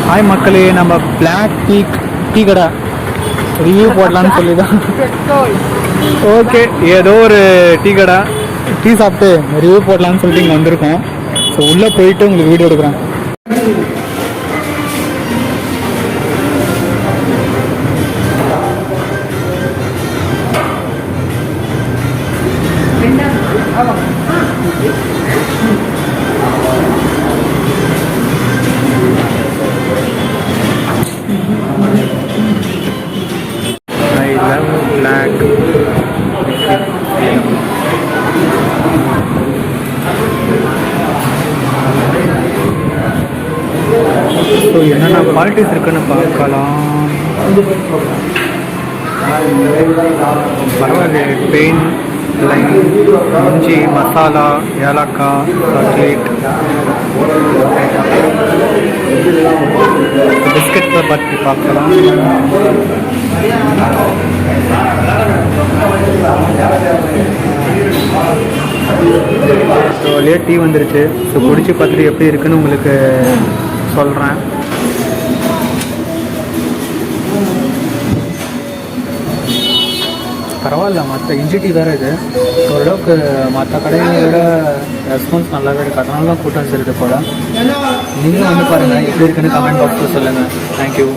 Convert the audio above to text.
Hi மக்களே, நம்ம black tea கடை ரிவ்யூ போடலான்னு சொல்லி தான். ஓகே, ஏதோ ஒரு டீ கடை டீ சாப்பிட்டு ரிவ்யூ போடலான்னு சொல்லிட்டு இங்கே வந்திருக்கோம். ஸோ உள்ளே போயிட்டு உங்களுக்கு வீடியோ எடுக்கிறேன். ஸோ என்னென்ன குவாலிட்டிஸ் இருக்குன்னு பார்க்கலாம். பரவாயில்ல, பெயின், லைன், இஞ்சி, மசாலா, ஏலக்காய், சாக்லேட், பிஸ்கெட்டில் பற்றி பார்க்கலாம். ஸோ லேட் டீ வந்துருச்சு. ஸோ குடிச்சு பார்த்துட்டு எப்படி இருக்குன்னு உங்களுக்கு சொல்கிறேன். பரவாயில்ல, மற்ற இஞ்சி டீ வேறு இது ஓரளவுக்கு மற்ற கடைகளை விட ரெஸ்பான்ஸ் நல்லாவே இருக்குது. அதனால தான் கூட்டம் இருக்குது போல். நீங்களும் வந்து பாருங்கள், எப்படி இருக்குன்னு கமெண்ட் பாக்ஸில் சொல்லுங்கள். தேங்க்யூ.